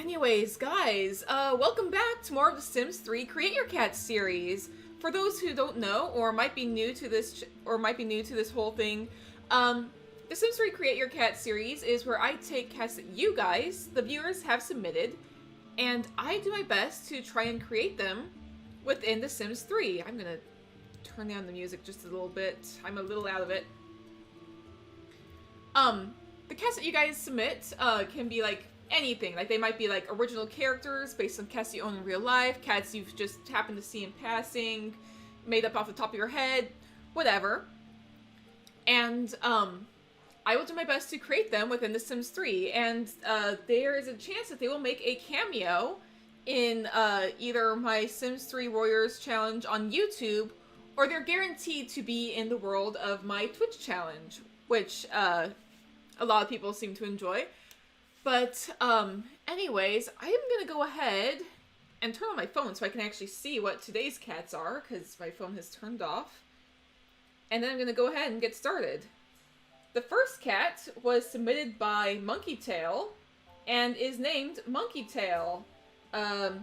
Anyways, guys, welcome back to more of the Sims 3 Create Your Cat series. For those who don't know, or might be new to this, whole thing, the Sims 3 Create Your Cat series is where I take cats that you guys, the viewers, have submitted, and I do my best to try and create them within the Sims 3. I'm gonna turn down the music just a little bit. I'm a little out of it. The cats that you guys submit, can be like anything. Like, they might be like original characters based on cats you own in real life, cats you've just happened to see in passing, made up off the top of your head, whatever. And I will do my best to create them within The Sims 3, and there is a chance that they will make a cameo in either my Sims 3 Warriors challenge on YouTube, or they're guaranteed to be in the world of my Twitch challenge, which a lot of people seem to enjoy. But, anyways, I am gonna go ahead and turn on my phone so I can actually see what today's cats are, because my phone has turned off. And then I'm gonna go ahead and get started. The first cat was submitted by Monkey Tail, and is named Monkey Tail. He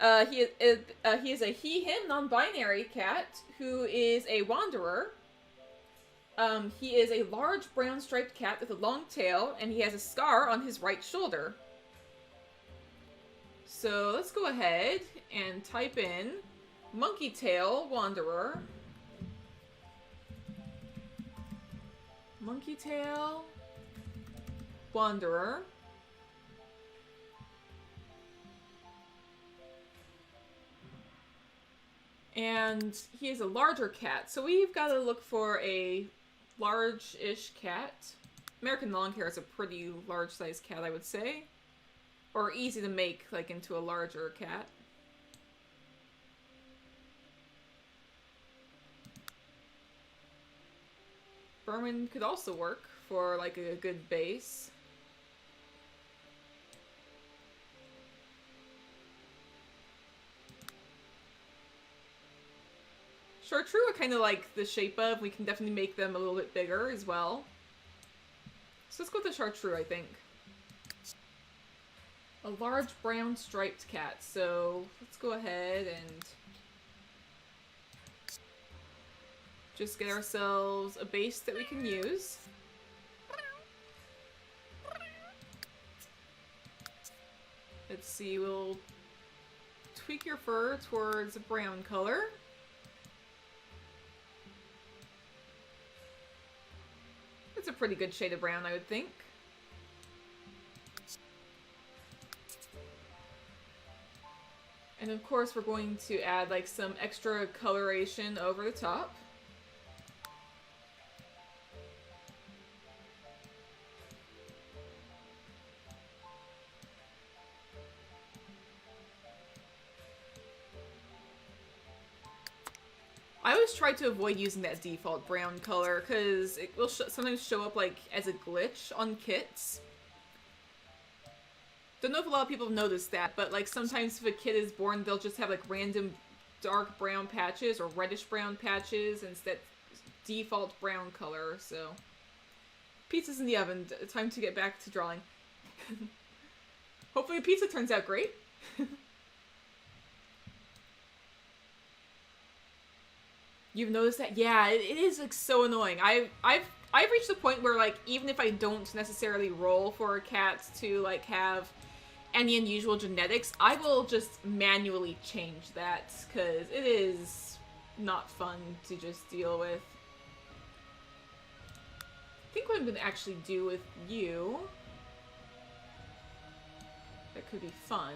is a he/him non-binary cat who is a wanderer. He is a large brown striped cat with a long tail, and he has a scar on his right shoulder. So let's go ahead and type in Monkey Tail Wanderer. Monkey Tail Wanderer. And he is a larger cat, so we've got to look for a large-ish cat. American Longhair is a pretty large-sized cat, I would say. Or easy to make, like, into a larger cat. Berman could also work for, like, a good base. Chartreux I kind of like the shape of. We can definitely make them a little bit bigger as well. So let's go with the Chartreux, I think. A large brown striped cat. So let's go ahead and just get ourselves a base that we can use. Let's see, we'll tweak your fur towards a brown color. It's a pretty good shade of brown, I would think. And of course, we're going to add like some extra coloration over the top. I always try to avoid using that default brown color because it will sometimes show up like as a glitch on kits. Don't know if a lot of people have noticed that, but like sometimes if a kid is born, they'll just have like random dark brown patches or reddish brown patches instead default brown color. So pizza's in the oven. Time to get back to drawing. Hopefully the pizza turns out great. You've noticed that? Yeah, it is like so annoying. I've reached the point where like even if I don't necessarily roll for a cat to like have any unusual genetics, I will just manually change that because it is not fun to just deal with. I think what I'm gonna actually do with you that could be fun.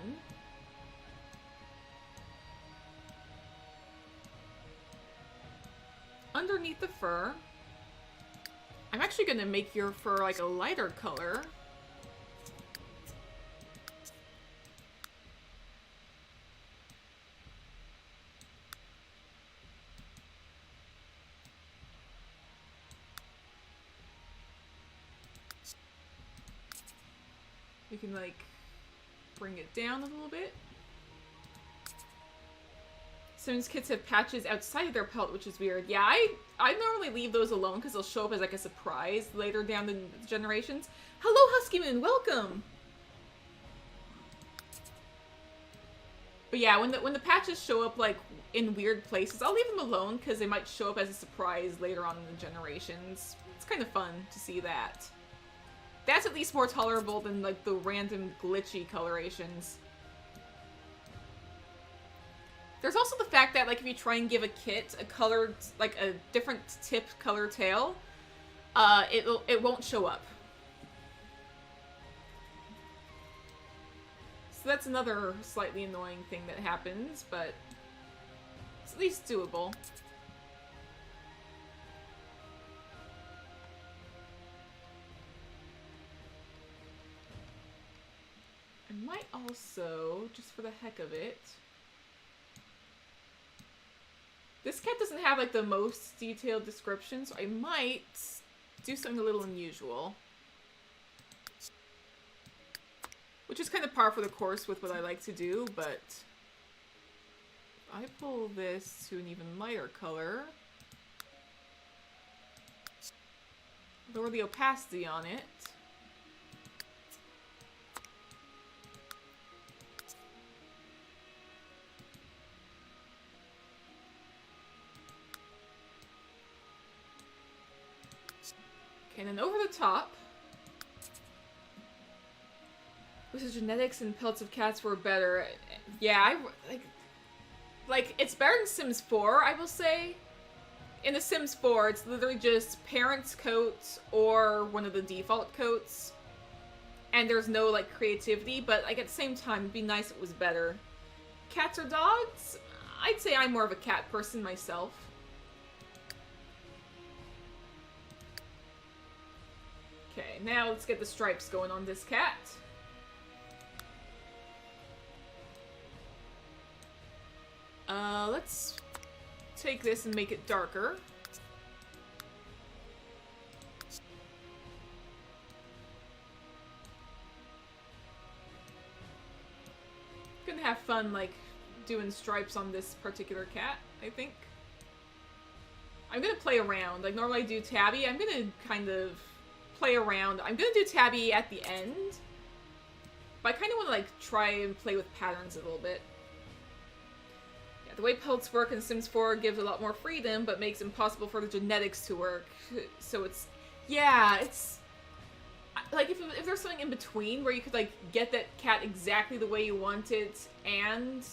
Underneath the fur, I'm actually gonna make your fur like a lighter color. We can like bring it down a little bit. Sims kits have patches outside of their pelt, which is weird. Yeah, I normally leave those alone because they'll show up as like a surprise later down the generations. Hello, Husky Moon, welcome! But yeah, when the patches show up like in weird places, I'll leave them alone because they might show up as a surprise later on in the generations. It's kind of fun to see that. That's at least more tolerable than like the random glitchy colorations. There's also the fact that like if you try and give a kit a colored, like a different tip color tail, it won't show up. So that's another slightly annoying thing that happens, but it's at least doable. I might also, just for the heck of it... This cat doesn't have like the most detailed description, so I might do something a little unusual. Which is kind of par for the course with what I like to do, but... If I pull this to an even lighter color... Lower the opacity on it... Okay, and then over the top... With the genetics and pelts of cats were better. Yeah, like, it's better than Sims 4, I will say. In The Sims 4, it's literally just parents' coats or one of the default coats. And there's no, like, creativity, but, like, at the same time, it'd be nice if it was better. Cats or dogs? I'd say I'm more of a cat person myself. Okay, now let's get the stripes going on this cat. Let's take this and make it darker. Gonna have fun, like, doing stripes on this particular cat, I think. I'm gonna play around. Like, normally I do tabby. I'm gonna kind of play around. I'm gonna do tabby at the end. But I kind of want to, like, try and play with patterns a little bit. The way pelts work in Sims 4 gives a lot more freedom, but makes it impossible for the genetics to work. So it's... Yeah, it's... Like, if there's something in between where you could, like, get that cat exactly the way you want it, and...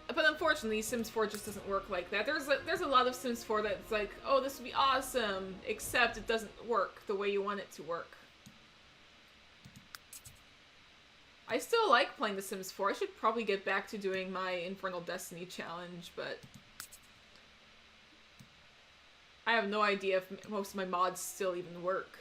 But unfortunately, Sims 4 just doesn't work like that. There's a lot of Sims 4 that's like, oh, this would be awesome, except it doesn't work the way you want it to work. I still like playing The Sims 4. I should probably get back to doing my Infernal Destiny challenge, but... I have no idea if most of my mods still even work.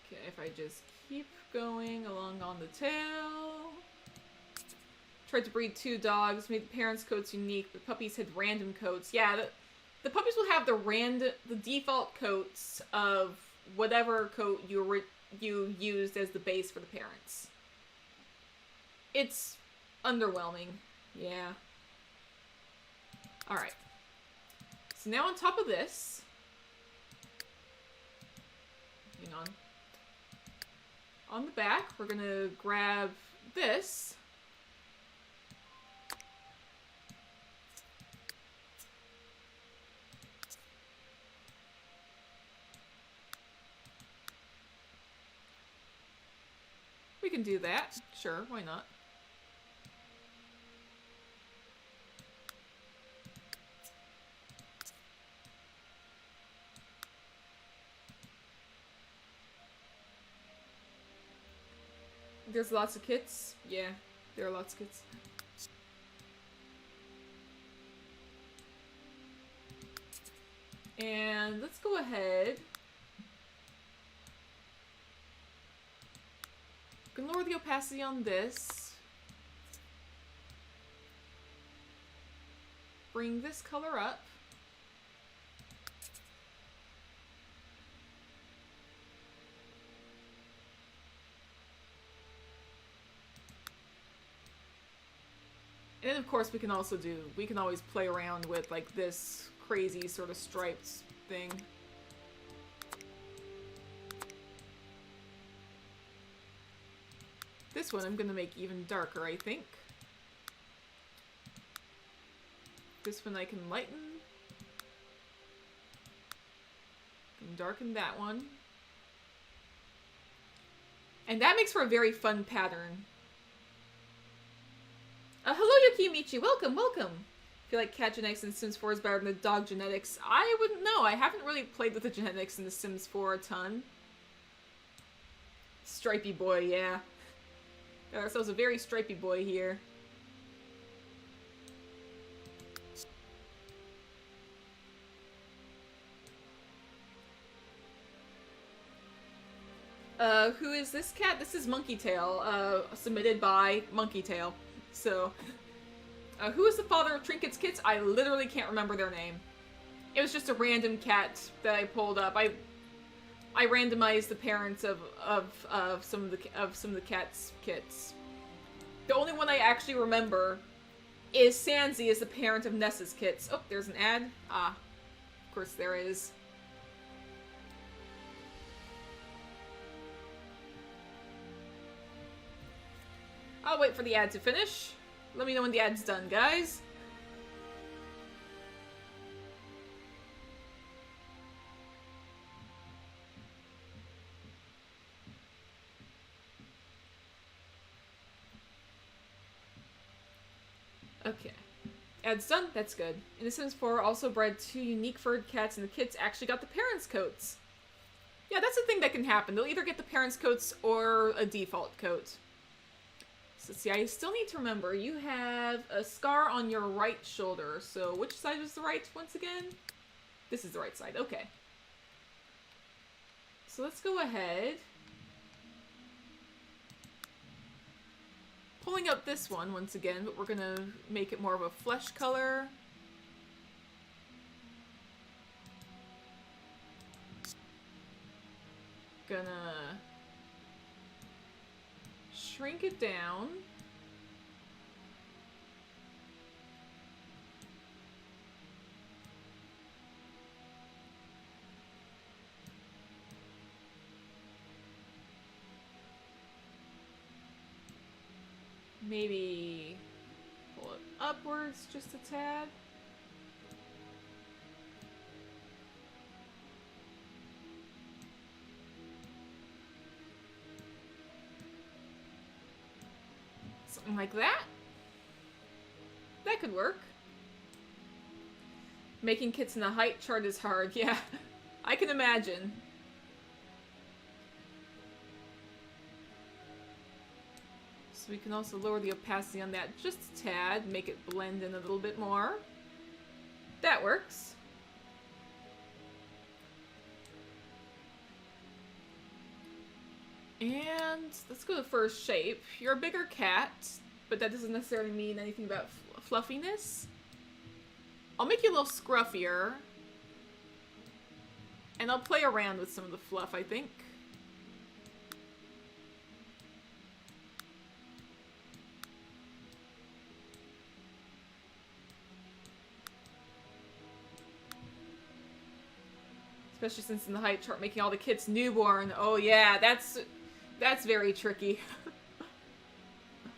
Okay, if I just keep going along on the tail... Tried to breed 2 dogs, made the parents' coats unique, but puppies had random coats. Yeah, the puppies will have the default coats of whatever coat you used as the base for the parents. It's underwhelming. Yeah. Alright. So now on top of this... Hang on. On the back, we're gonna grab this... We can do that. Sure, why not? There's lots of kits? Yeah, there are lots of kits. And let's go ahead. Can lower the opacity on this. Bring this color up. And then of course we can always play around with like this crazy sort of striped thing. This one I'm gonna make even darker, I think. This one I can lighten. And darken that one. And that makes for a very fun pattern. Hello Yokimichi, welcome, welcome! I feel like cat genetics in Sims 4 is better than the dog genetics. I wouldn't know, I haven't really played with the genetics in the Sims 4 a ton. Stripey boy, yeah. Got ourselves a very stripey boy here. Who is this cat? This is Monkey Tail, submitted by Monkey Tail. So, who is the father of Trinket's kids? I literally can't remember their name. It was just a random cat that I pulled up. I randomized the parents of some of the cat's kids. The only one I actually remember is Sansi is the parent of Nessa's kids. Oh, there's an ad. Ah, of course there is. I'll wait for the ad to finish. Let me know when the ad's done, guys. Okay. Ad's done? That's good. In The Sims 4 also bred 2 unique furred cats and the kids actually got the parents' coats. Yeah, that's a thing that can happen. They'll either get the parents' coats or a default coat. So see, I still need to remember, you have a scar on your right shoulder. So which side is the right once again? This is the right side, okay. So let's go ahead. Pulling up this one once again, but we're gonna make it more of a flesh color. Gonna shrink it down. Maybe pull it upwards just a tad. Something like that. That could work. Making kits in a height chart is hard. Yeah, I can imagine. So we can also lower the opacity on that just a tad, make it blend in a little bit more. That works. And let's go to first shape. You're a bigger cat, but that doesn't necessarily mean anything about fluffiness. I'll make you a little scruffier. And I'll play around with some of the fluff, I think. Especially since in the height chart, making all the kits newborn. Oh yeah, that's very tricky.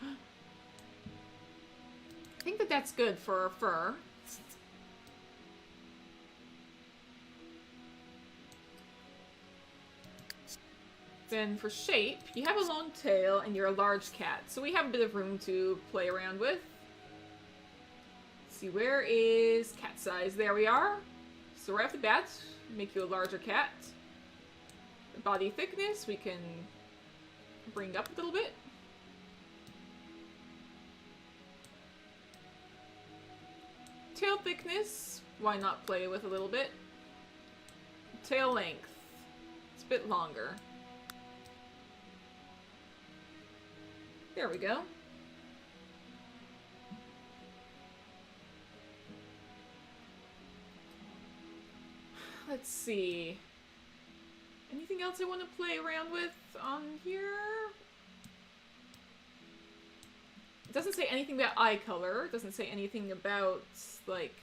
I think that that's good for fur. Then for shape, you have a long tail and you're a large cat, so we have a bit of room to play around with. Let's see, where is cat size? There we are. So right off the bat, make you a larger cat. Body thickness, we can bring up a little bit. Tail thickness, why not play with a little bit? Tail length, it's a bit longer. There we go. Let's see. Anything else I want to play around with on here? doesn't say anything about eye color. It doesn't say anything about, like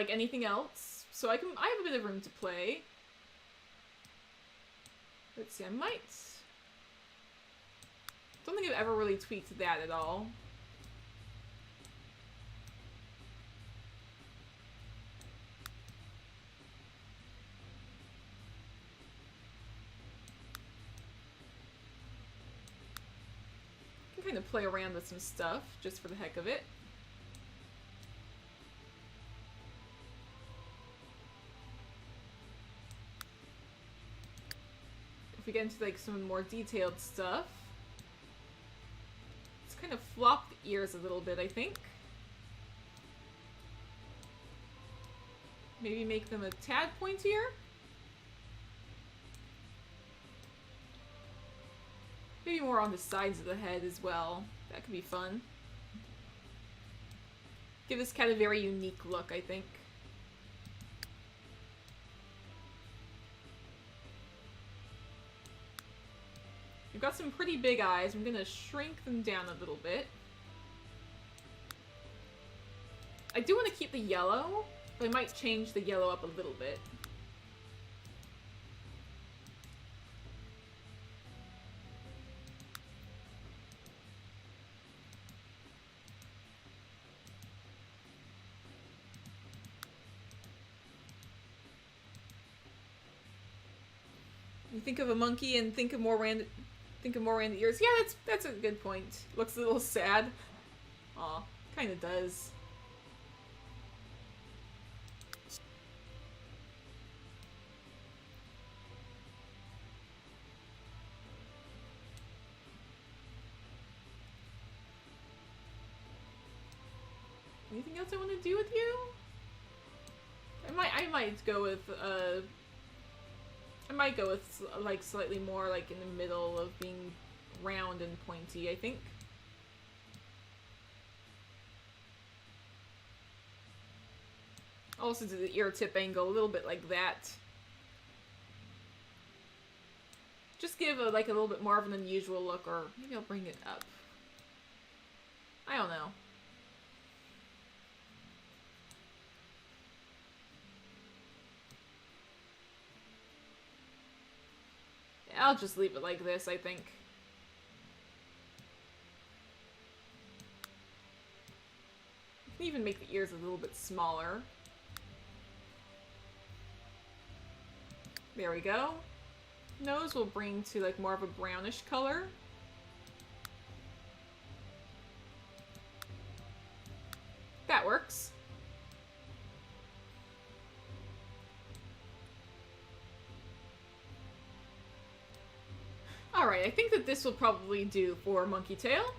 anything else. So I have a bit of room to play. Let's see, I don't think I've ever really tweaked that at all. Kind of play around with some stuff just for the heck of it. If we get into like some more detailed stuff, let's kind of flop the ears a little bit, I think. Maybe make them a tad pointier. Maybe more on the sides of the head as well. That could be fun. Give this cat a very unique look, I think. We've got some pretty big eyes. I'm gonna shrink them down a little bit. I do want to keep the yellow, but I might change the yellow up a little bit. You think of a monkey and think of more rounded ears. Yeah, that's a good point. Looks a little sad. Aw, kind of does. Anything else I want to do with you? I might go with like slightly more like in the middle of being round and pointy, I think. Also do the ear tip angle a little bit like that. Just give a little bit more of an unusual look, or maybe I'll bring it up. I don't know. I'll just leave it like this, I think. You can even make the ears a little bit smaller. There we go. Nose will bring to like more of a brownish color. That works. Alright, I think that this will probably do for Monkey Tail.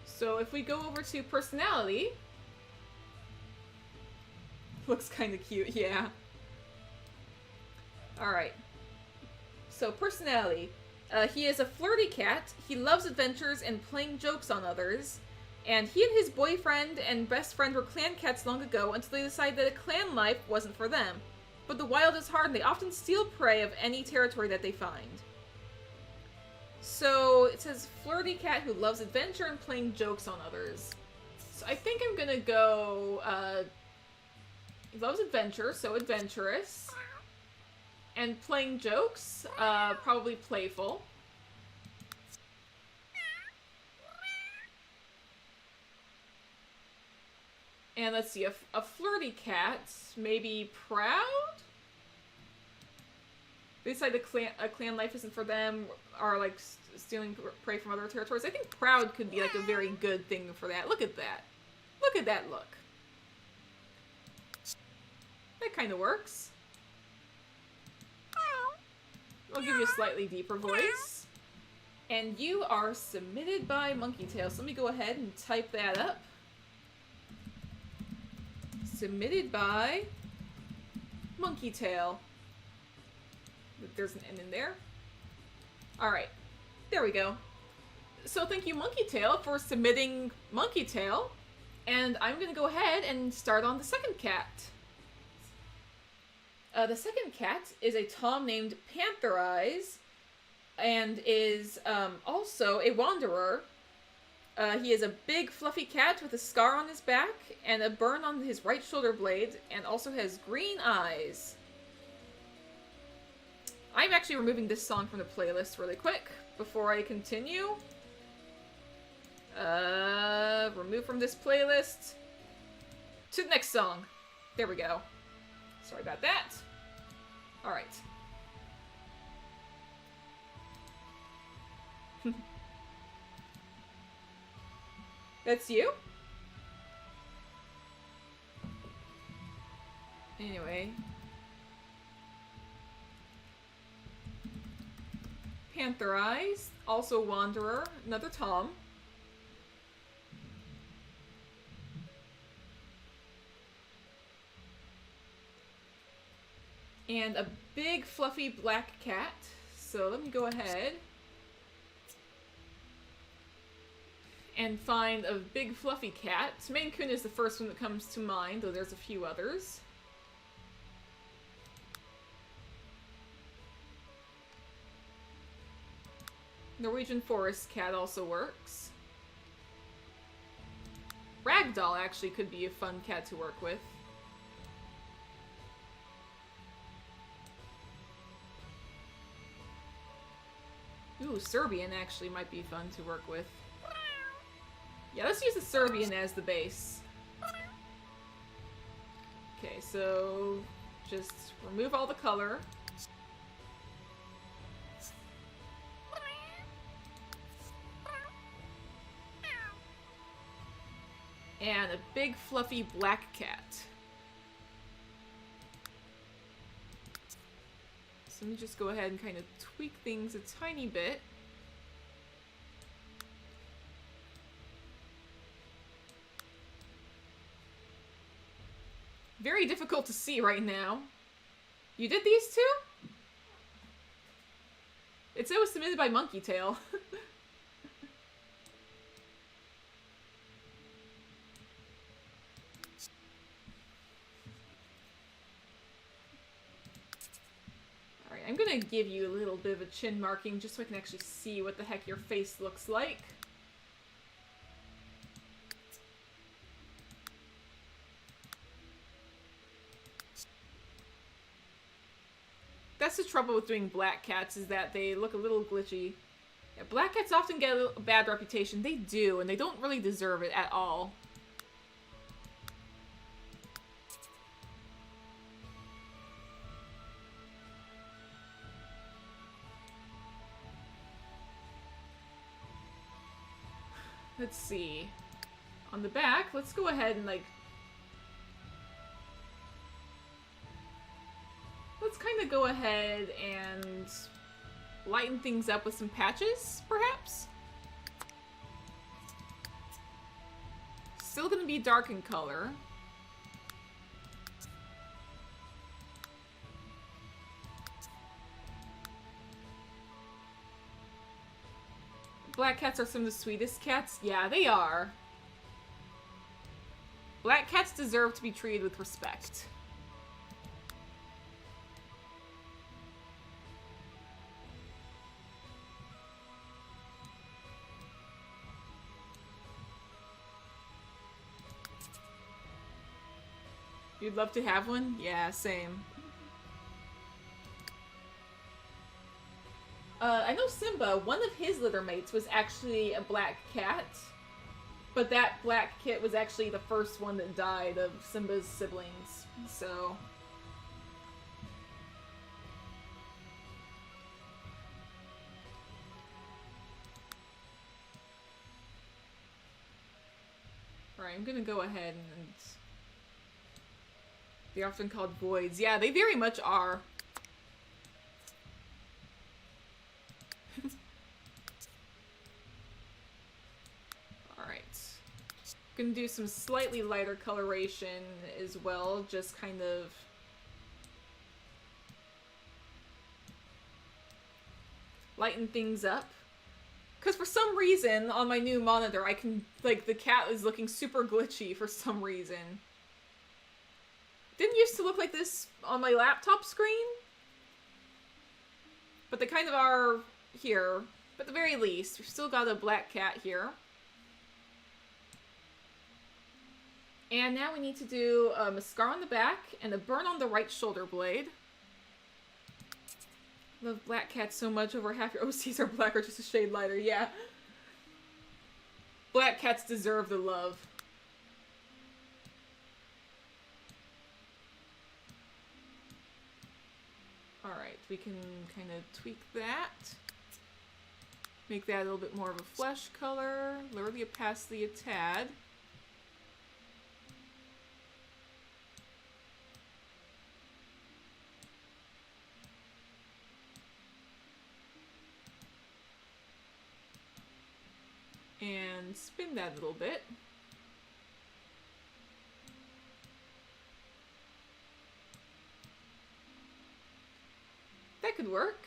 So if we go over to personality... Looks kind of cute, yeah. Alright. So personality. He is a flirty cat. He loves adventures and playing jokes on others. And he and his boyfriend and best friend were clan cats long ago until they decided that a clan life wasn't for them. But the wild is hard and they often steal prey of any territory that they find. So it says flirty cat who loves adventure and playing jokes on others. So I think I'm gonna go, he loves adventure, so adventurous. And playing jokes, probably playful. And let's see, a flirty cat, maybe proud? They decide a clan life isn't for them, or like stealing prey from other territories. I think proud could be like a very good thing for that. Look at that. Look at that look. That kind of works. I'll give you a slightly deeper voice. And you are submitted by Monkey Tail. So let me go ahead and type that up. Submitted by Monkey Tail. There's an N in there. Alright. There we go. So thank you, Monkey Tail, for submitting Monkey Tail. And I'm going to go ahead and start on the second cat. The second cat is a Tom named Panther Eyes. and is also a wanderer. He is a big fluffy cat with a scar on his back and a burn on his right shoulder blade, and also has green eyes. I'm actually removing this song from the playlist really quick before I continue. Remove from this playlist. To the next song. There we go. Sorry about that. Alright. That's you? Anyway. Panther eyes. Also Wanderer. Another Tom. And a big fluffy black cat. So let me go ahead and find a big fluffy cat. Maine Coon is the first one that comes to mind, though there's a few others. Norwegian forest cat also works. Ragdoll actually could be a fun cat to work with. Ooh, Serbian actually might be fun to work with. Yeah, let's use the Serbian as the base. Okay, so just remove all the color. And a big fluffy black cat. So let me just go ahead and kind of tweak things a tiny bit. Very difficult to see right now. You did these two? It said it was submitted by Monkey Tail. Alright, I'm gonna give you a little bit of a chin marking just so I can actually see what the heck your face looks like. That's the trouble with doing black cats, is that they look a little glitchy. Yeah, black cats often get a bad reputation. They do, and they don't really deserve it at all. Let's see. On the back, let's go ahead and like... Let's kind of go ahead and lighten things up with some patches, perhaps? Still gonna be dark in color. Black cats are some of the sweetest cats? Yeah, they are. Black cats deserve to be treated with respect. You'd love to have one? Yeah, same. I know Simba, one of his litter mates was actually a black cat, but that black kit was actually the first one that died of Simba's siblings, so... Alright, I'm gonna go ahead and... They're often called voids. Yeah, they very much are. Alright. Gonna do some slightly lighter coloration as well, just kind of... lighten things up. Because for some reason, on my new monitor, I can... like, the cat is looking super glitchy for some reason. Didn't used to look like this on my laptop screen, but they kind of are here. But at the very least, we've still got a black cat here. And now we need to do a scar on the back and a burn on the right shoulder blade. Love black cats so much. Over half your OCs are black or just a shade lighter. Yeah. Black cats deserve the love. Alright, we can kind of tweak that. Make that a little bit more of a flesh color. Lower the opacity a tad. And spin that a little bit. That could work.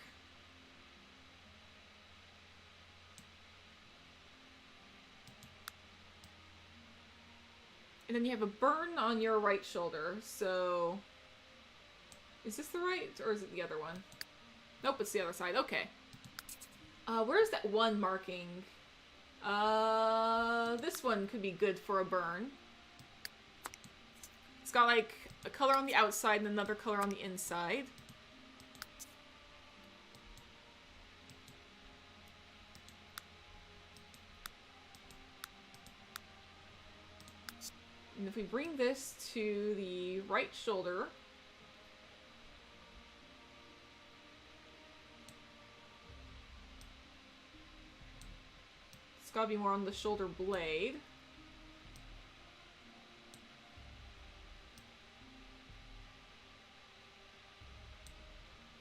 And then you have a burn on your right shoulder, so... Is this the right, or is it the other one? Nope, it's the other side. Okay. Where's that one marking? This one could be good for a burn. It's got like a color on the outside and another color on the inside. And if we bring this to the right shoulder, it's gotta be more on the shoulder blade.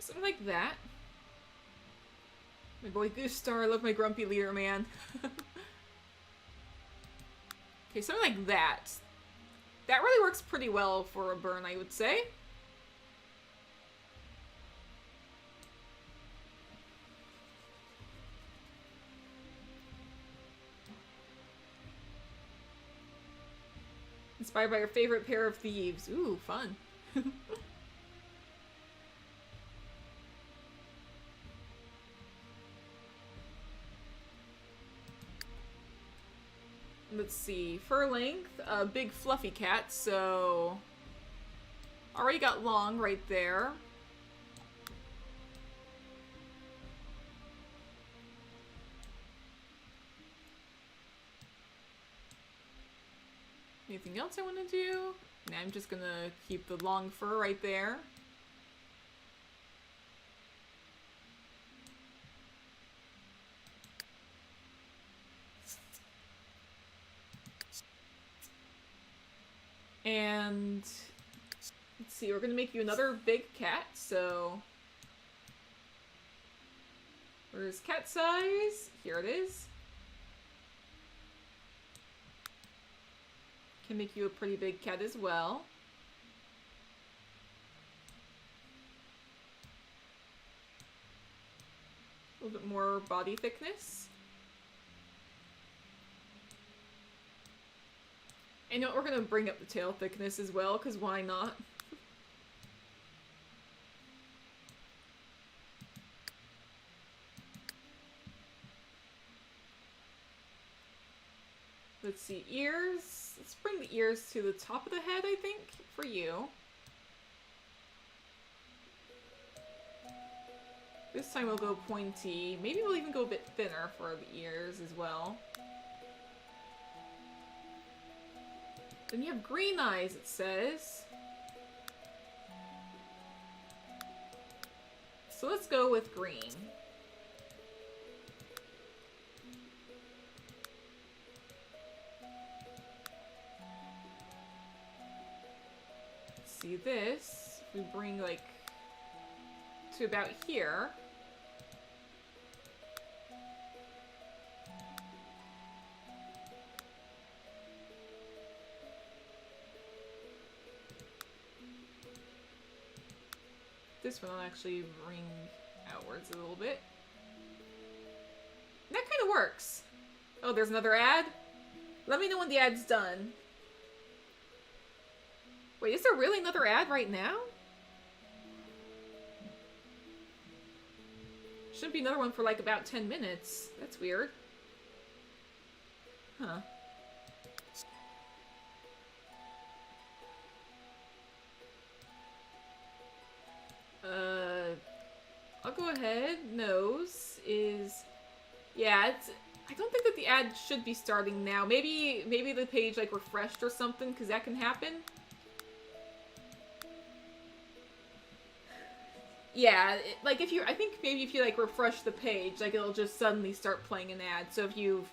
Something like that. My boy Goostar, I love my grumpy leader, man. Okay, something like that. That really works pretty well for a burn, I would say. Inspired by your favorite pair of thieves. Ooh, fun. Let's see, fur length, a big fluffy cat, so already got long right there. Anything else I want to do? Nah, I'm just gonna keep the long fur right there. And let's see, we're gonna make you another big cat, so where's cat size? Here it is. Can make you a pretty big cat as well. A little bit more body thickness. And you know what, we're gonna bring up the tail thickness as well, because why not? Let's see, ears. Let's bring the ears to the top of the head, I think, for you. This time we'll go pointy. Maybe we'll even go a bit thinner for the ears as well. Then you have green eyes, it says. So let's go with green. Let's see this. If we bring like to about here. This one I'll actually bring outwards a little bit. That kind of works. Oh, there's another ad? Let me know when the ad's done. Wait, is there really another ad right now? Shouldn't shouldn't be another one for like about 10 minutes. That's weird. Huh. I'll go ahead. Nose is... Yeah, it's... I don't think that the ad should be starting now. Maybe the page like refreshed or something, because that can happen. Yeah, like if you... I think maybe if you like refresh the page, like it'll just suddenly start playing an ad. So if you've...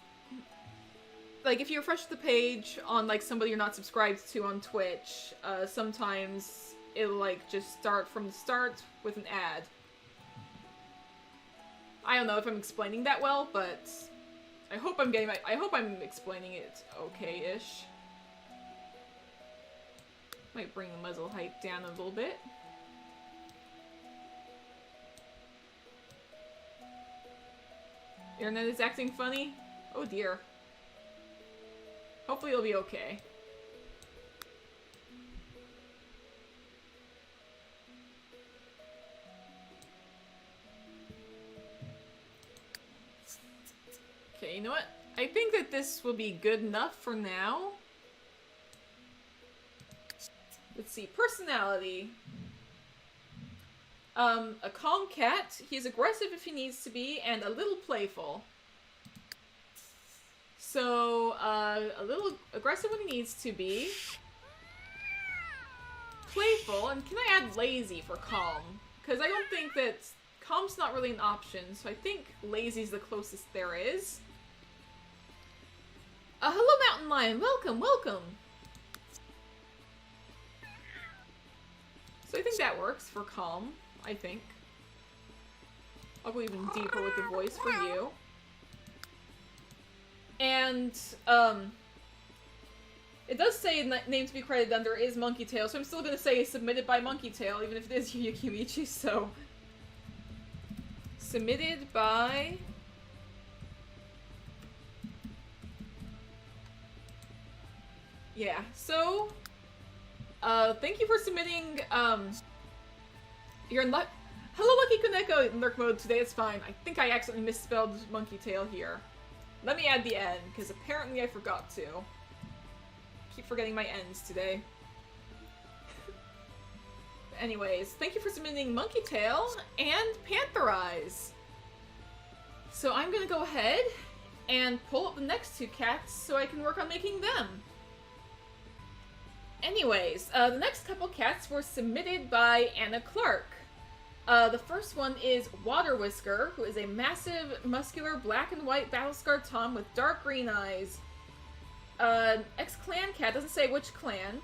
Like if you refresh the page on like somebody you're not subscribed to on Twitch, sometimes it'll like just start from the start with an ad. I don't know if I'm explaining that well, but I hope I'm getting I hope I'm explaining it okay-ish. Might bring the muzzle height down a little bit. Internet is acting funny? Oh dear. Hopefully it'll be okay. Okay, you know what? I think that this will be good enough for now. Let's see. Personality. A calm cat. He's aggressive if he needs to be, and a little playful. So, a little aggressive when he needs to be. Playful, and can I add lazy for calm? Because I don't think that... Calm's not really an option, so I think lazy's the closest there is. Hello, Mountain Lion. Welcome, welcome. So I think that works for calm, I think. I'll go even deeper with the voice for you. And, it does say name to be credited under is Monkey Tail, so I'm still gonna say submitted by Monkey Tail, even if it is Yukimichi, so... Submitted by... Yeah, so... thank you for submitting, you're in luck... Hello, Lucky Koneko in Lurk Mode today, it's fine. I think I accidentally misspelled Monkey Tail here. Let me add the N, because apparently I forgot to. Keep forgetting my N's today. Anyways, thank you for submitting Monkey Tail and Panther Eyes. So I'm gonna go ahead and pull up the next two cats so I can work on making them. Anyways, the next couple cats were submitted by Anna Clark. The first one is Water Whisker, who is a massive, muscular, black and white battle-scarred Tom with dark green eyes. Ex-clan cat, doesn't say which clan.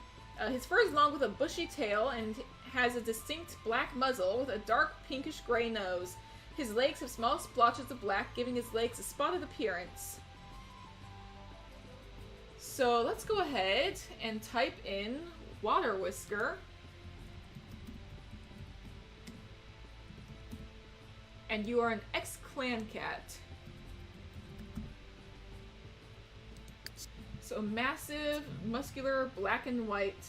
His fur is long with a bushy tail and has a distinct black muzzle with a dark pinkish-gray nose. His legs have small splotches of black, giving his legs a spotted appearance. So let's go ahead and type in Water Whisker. And you are an ex-clan cat. So massive, muscular, black and white.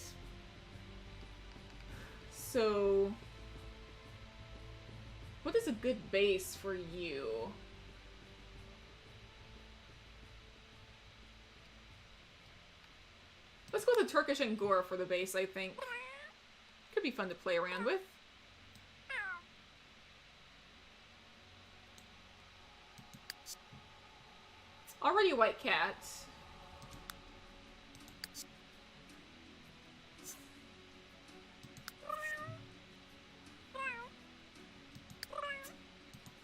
So... what is a good base for you? Let's go with Turkish Angora for the base, I think. Could be fun to play around with. Already a white cat.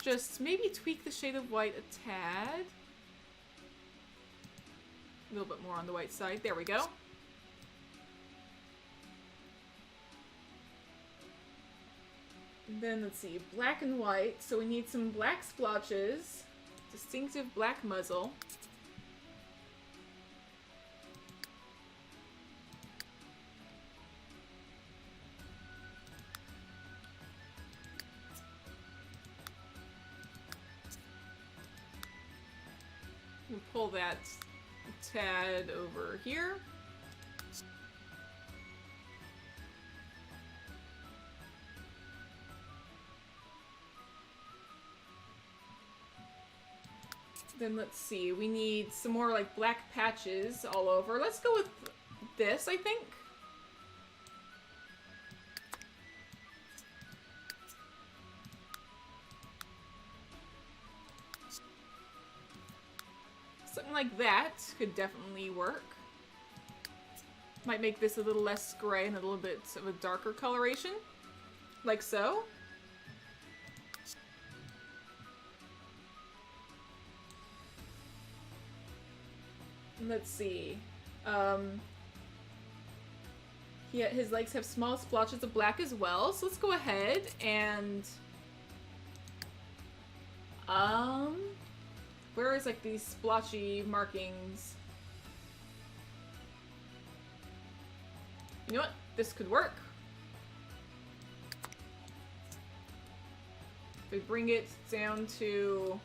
Just maybe tweak the shade of white a tad. A little bit more on the white side. There we go. And then let's see, black and white. So we need some black splotches. Distinctive black muzzle. We'll pull that tad over here. Then let's see, we need some more like black patches all over. Let's go with this, I think. Something like that could definitely work. Might make this a little less gray and a little bit of a darker coloration. Like so. Let's see. His legs have small splotches of black as well, so let's go ahead and where is like these splotchy markings? You know what? This could work. If we bring it down to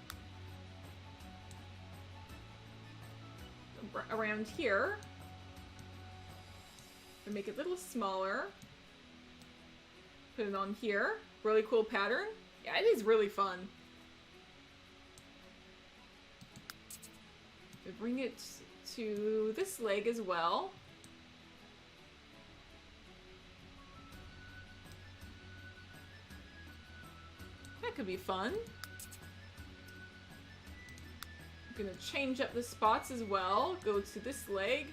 around here, and make it a little smaller. Put it on here. Really cool pattern. Yeah, it is really fun. We bring it to this leg as well. That could be fun. I'm gonna change up the spots as well. Go to this leg.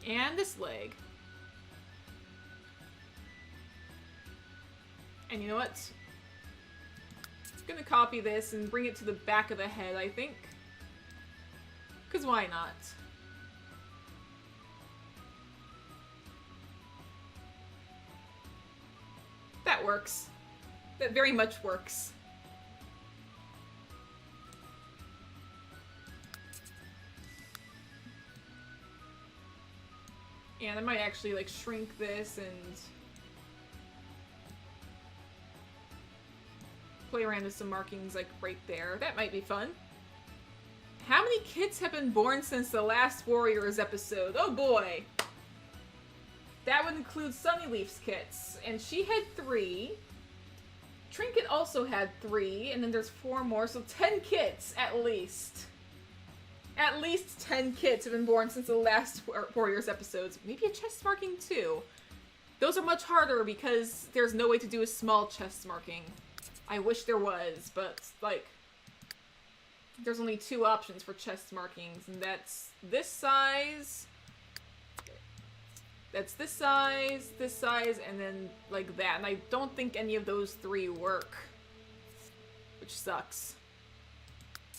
And this leg. And you know what? I'm gonna copy this and bring it to the back of the head, I think. Because why not? That works. That very much works. And I might actually like shrink this and play around with some markings like right there. That might be fun. How many kids have been born since the last Warriors episode? Oh boy! That would include Sunnyleaf's kits, and she had 3. Trinket also had 3, and then there's 4 more, so 10 kits at least. At least 10 kids have been born since the last Warriors episodes. Maybe a chest marking too. Those are much harder because there's no way to do a small chest marking. I wish there was, but like, there's only 2 options for chest markings, and that's this size, that's this size, and then like that. And I don't think any of those 3 work, which sucks.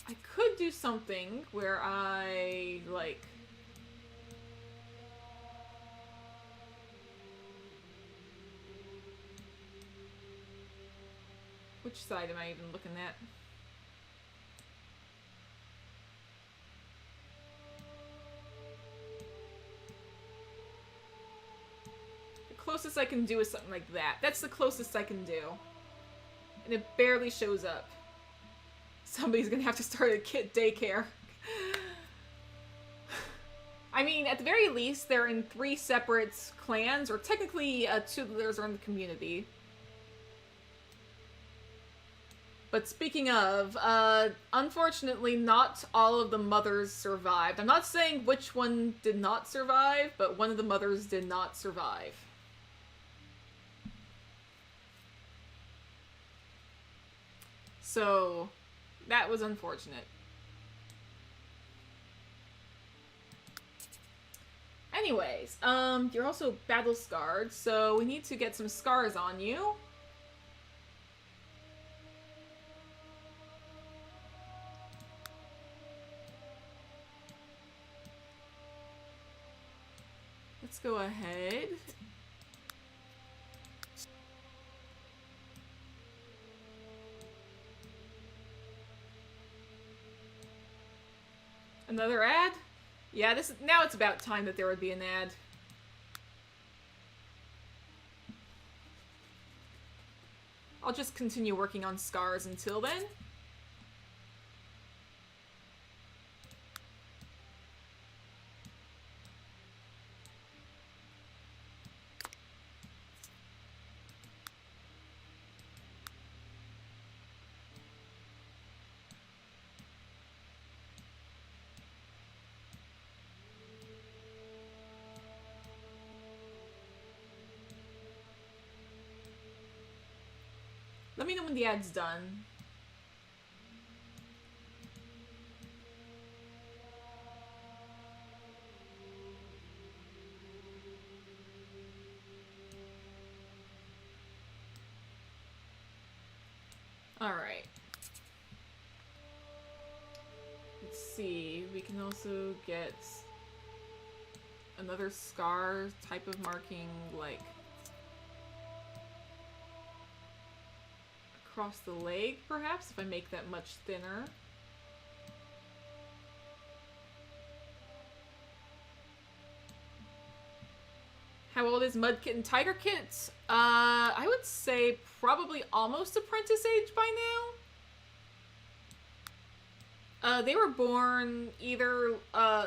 I could do something where I, like... Which side am I even looking at? The closest I can do is something like that. That's the closest I can do. And it barely shows up. Somebody's gonna have to start a kid daycare. I mean, at the very least, they're in 3 separate clans, or technically 2 of theirs are in the community. But speaking of, unfortunately not all of the mothers survived. I'm not saying which one did not survive, but one of the mothers did not survive. So... that was unfortunate. Anyways, you're also battle scarred, so we need to get some scars on you. Let's go ahead. Another ad? Yeah, now it's about time that there would be an ad. I'll just continue working on scars until then. Let me know when the ad's done. Alright. Let's see. We can also get another scar type of marking, like across the leg, perhaps, if I make that much thinner. How old is Mud Kit and Tiger Kit? I would say probably almost apprentice age by now. They were born either,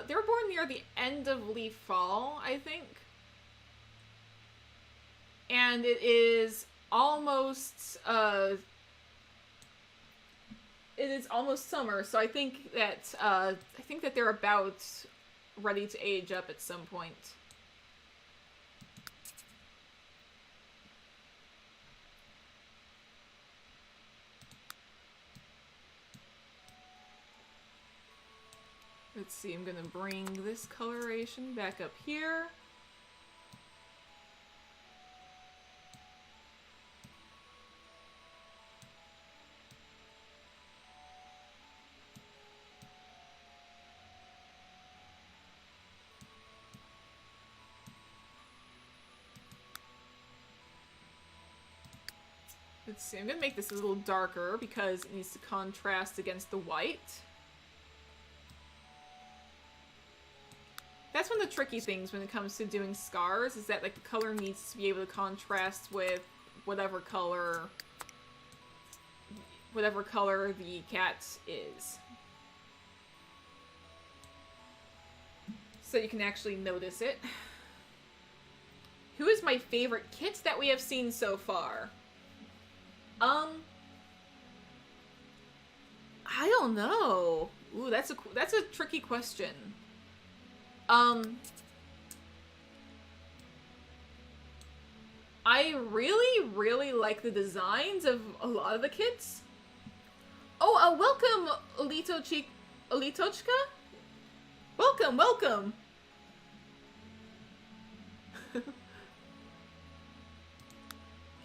they were born near the end of Leaf Fall, I think. And it is almost, it is almost summer, so I think that they're about ready to age up at some point. Let's see, I'm gonna bring this coloration back up here. Let's see, I'm gonna make this a little darker because it needs to contrast against the white. That's one of the tricky things when it comes to doing scars, is that like the color needs to be able to contrast with whatever color the cat is. So you can actually notice it. Who is my favorite kit that we have seen so far? I don't know. Ooh, that's a tricky question. I really like the designs of a lot of the kits. Oh, welcome, Alitochka? Welcome!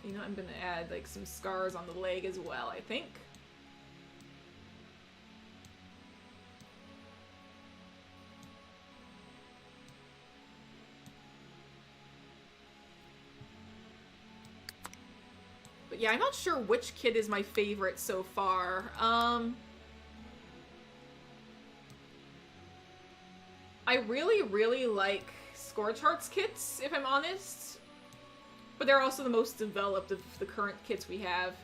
You know, I'm gonna add, like, some scars on the leg as well, I think. But yeah, I'm not sure which kid is my favorite so far. I really like Scorchheart's kits, if I'm honest. But they're also the most developed of the current kits we have.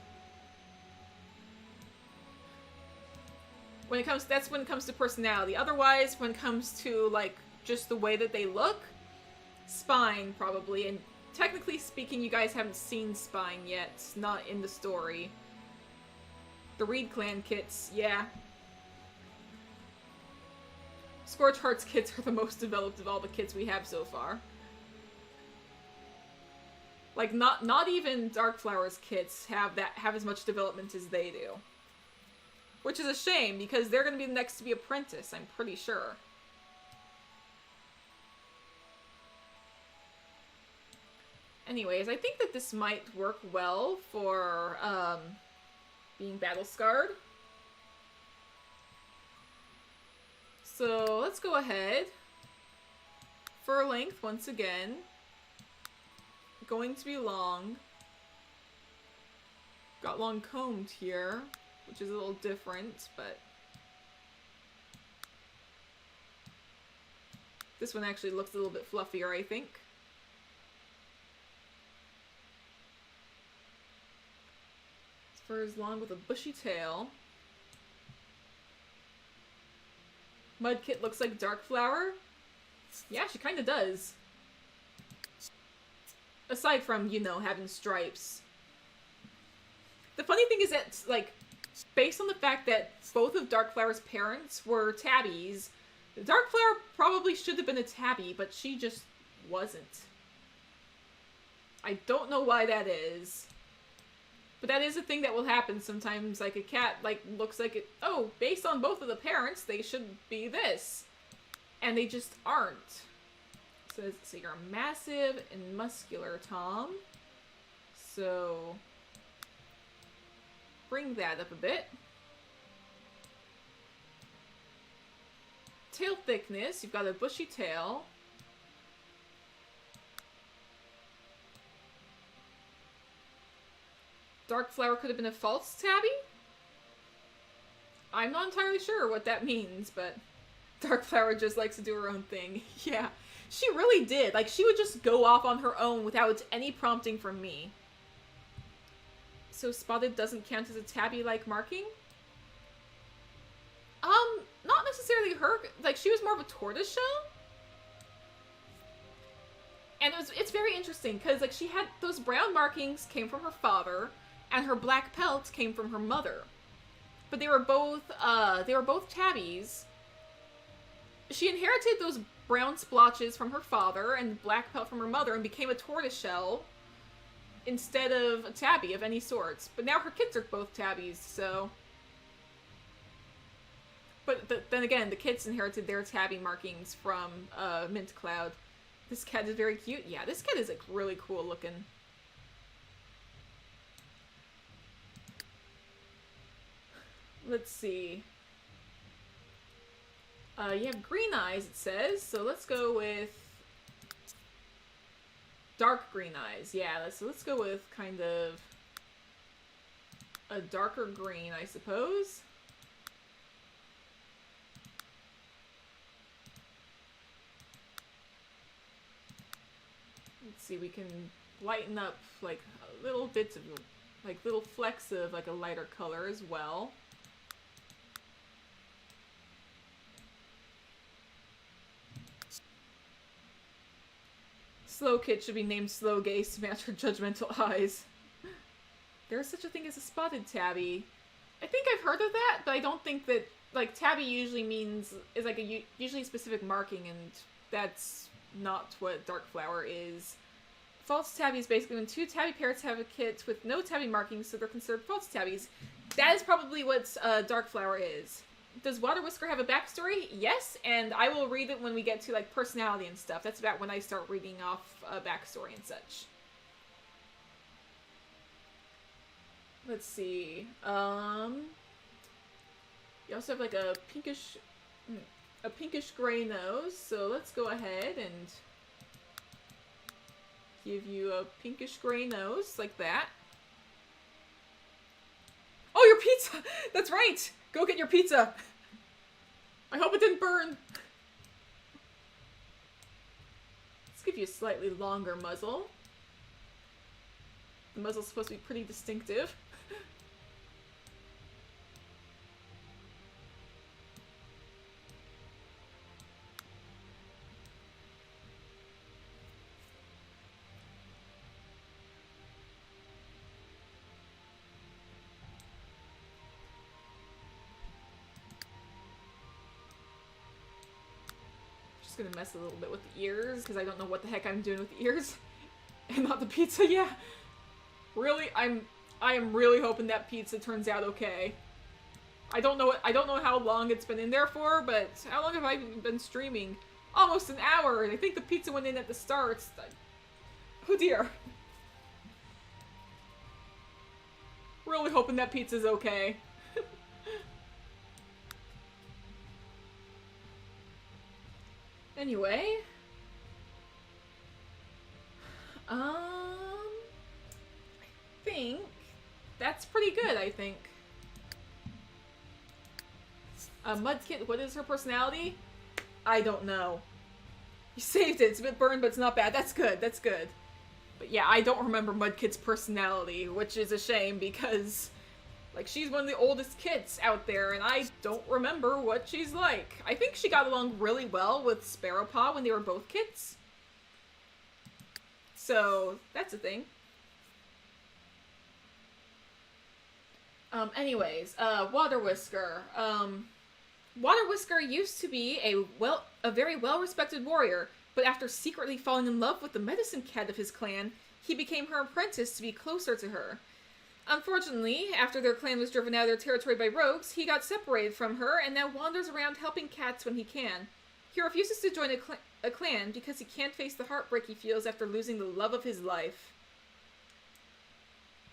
That's when it comes to personality. Otherwise, when it comes to, like, just the way that they look, Spine, probably. And technically speaking, you guys haven't seen Spine yet. It's not in the story. The Reed Clan kits, yeah. Scorchheart's kits are the most developed of all the kits we have so far. Like, not even Darkflower's kits have as much development as they do. Which is a shame, because they're gonna be the next to be apprentice, I'm pretty sure. Anyways, I think that this might work well for, being battle-scarred. So, let's go ahead. Fur length, once again. Going to be long. Got long combed here, which is a little different, but this one actually looks a little bit fluffier, I think. His fur is long with a bushy tail. Mudkit looks like Darkflower. Yeah, she kind of does. Aside from, you know, having stripes. The funny thing is that, like, based on the fact that both of Darkflower's parents were tabbies, Darkflower probably should have been a tabby, but she just wasn't. I don't know why that is. But that is a thing that will happen sometimes, like a cat, like, looks like it, oh, based on both of the parents, they should be this. And they just aren't. So you're massive and muscular, Tom. So bring that up a bit. Tail thickness, you've got a bushy tail. Dark Flower could have been a false tabby? I'm not entirely sure what that means, but Dark Flower just likes to do her own thing. Yeah, she really did. Like, she would just go off on her own without any prompting from me. So spotted doesn't count as a tabby-like marking? Not necessarily her. Like, she was more of a tortoiseshell. And it's very interesting, because, like, she had those brown markings came from her father, and her black pelt came from her mother. But they were both tabbies. She inherited those brown splotches from her father and black pelt from her mother and became a tortoiseshell instead of a tabby of any sorts. But now her kids are both tabbies, so... But then again, the kids inherited their tabby markings from Mint Cloud. This cat is very cute. Yeah, this cat is, like, really cool looking. Let's see. You have green eyes, it says. So let's go with dark green eyes. Yeah, let's go with kind of a darker green, I suppose. Let's see, we can lighten up like little bits of, like little flecks of like a lighter color as well. Slow Kit should be named Slow Gaze to match her judgmental eyes. There is such a thing as a spotted tabby. I think I've heard of that, but I don't think that, like, tabby usually is like a usually specific marking, and that's not what Dark Flower is. False tabby is basically when two tabby parrots have a kit with no tabby markings, so they're considered false tabbies. That is probably what Dark Flower is. Does Water Whisker have a backstory? Yes, and I will read it when we get to, like, personality and stuff. That's about when I start reading off a backstory and such. Let's see. You also have, like, a pinkish gray nose, so let's go ahead and give you a pinkish gray nose, like that. Oh, your pizza! That's right! Go get your pizza! I hope it didn't burn! Let's give you a slightly longer muzzle. The muzzle's supposed to be pretty distinctive. Gonna mess a little bit with the ears because I don't know what the heck I'm doing with the ears and not the pizza. Yeah, really, I am really hoping that pizza turns out okay. I don't know how long it's been in there for, but how long have I been streaming? Almost an hour, and I think the pizza went in at the start. Oh dear. Really hoping that pizza's okay. Anyway, I think that's pretty good, I think. Mudkit, what is her personality? I don't know. You saved it. It's a bit burned, but it's not bad. That's good. That's good. But yeah, I don't remember Mudkit's personality, which is a shame because, like, she's one of the oldest kids out there, and I don't remember what she's like. I think she got along really well with Sparrowpaw when they were both kids. So, that's a thing. Anyways, Water Whisker. Water Whisker used to be a very well-respected warrior, but after secretly falling in love with the medicine cat of his clan, he became her apprentice to be closer to her. Unfortunately, after their clan was driven out of their territory by rogues, he got separated from her and now wanders around helping cats when he can. He refuses to join a clan because he can't face the heartbreak he feels after losing the love of his life.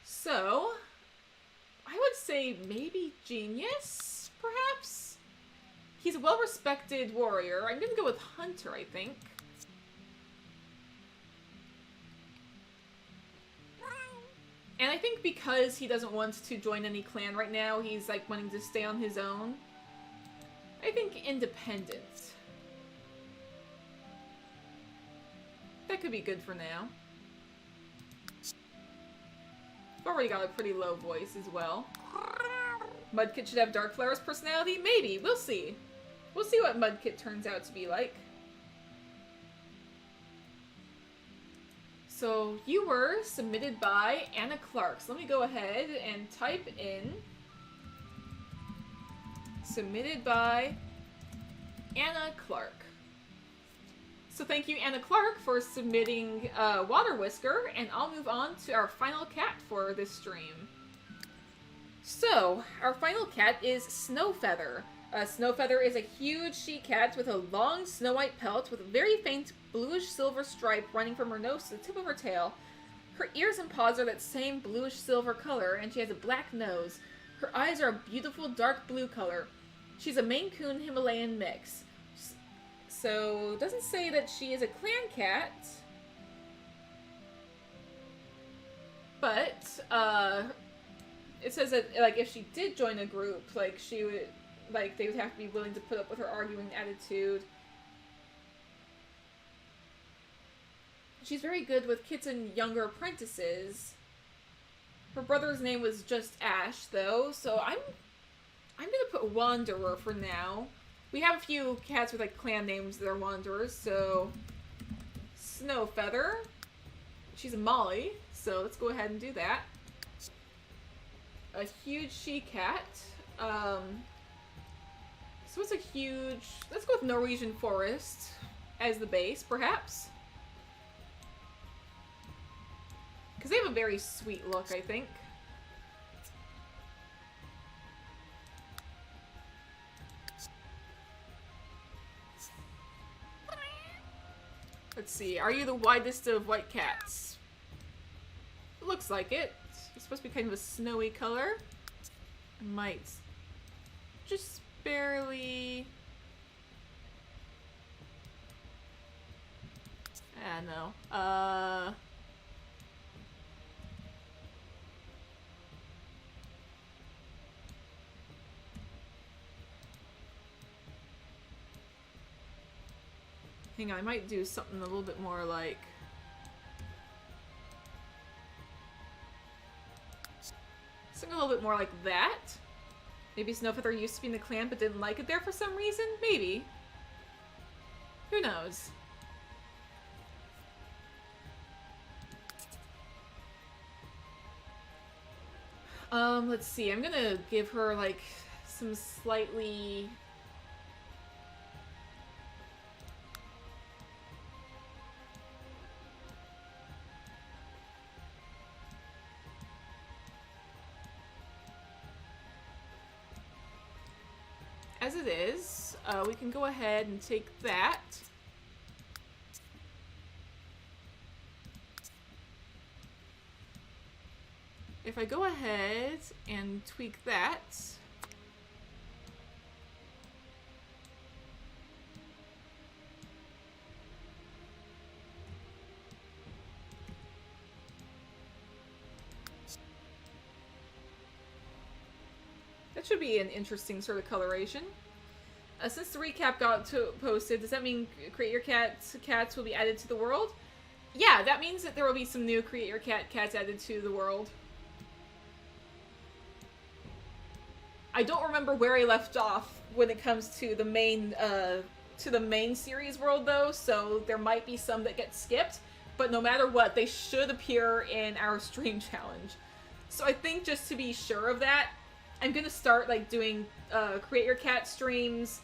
So, I would say maybe genius, perhaps? He's a well-respected warrior. I'm gonna go with Hunter, I think. And I think because he doesn't want to join any clan right now, he's like wanting to stay on his own. I think independent. That could be good for now. I've already got a pretty low voice as well. Mudkit should have Darkflower's personality? Maybe. We'll see. We'll see what Mudkit turns out to be like. So, you were submitted by Anna Clark. So let me go ahead and type in submitted by Anna Clark. So thank you, Anna Clark, for submitting Water Whisker, and I'll move on to our final cat for this stream. So, our final cat is Snowfeather. Snowfeather is a huge she-cat with a long snow-white pelt with a very faint bluish-silver stripe running from her nose to the tip of her tail. Her ears and paws are that same bluish-silver color, and she has a black nose. Her eyes are a beautiful dark blue color. She's a Maine Coon Himalayan mix. So, it doesn't say that she is a clan cat. But, it says that, like, if she did join a group, like, she would, like, they would have to be willing to put up with her arguing attitude. She's very good with kids and younger apprentices. Her brother's name was just Ash, though, so I'm gonna put Wanderer for now. We have a few cats with, like, clan names that are Wanderers, so Snowfeather. She's a Molly, so let's go ahead and do that. A huge she-cat. So it's a huge... Let's go with Norwegian Forest as the base, perhaps. Because they have a very sweet look, I think. Let's see, are you the widest of white cats? Looks like it. It's supposed to be kind of a snowy color. I might just barely... no. Hang on, I might do something a little bit more like... Something a little bit more like that. Maybe Snowfeather used to be in the clan but didn't like it there for some reason? Maybe. Who knows? Let's see. I'm gonna give her, like, some slightly... As it is, we can go ahead and take that. If I go ahead and tweak that, that should be an interesting sort of coloration. Since the recap got posted, does that mean Create Your cats will be added to the world? Yeah, that means that there will be some new Create Your cats added to the world. I don't remember where I left off when it comes to the main series world, though, so there might be some that get skipped, but no matter what, they should appear in our stream challenge. So I think just to be sure of that, I'm gonna start, like, doing Create Your Cat streams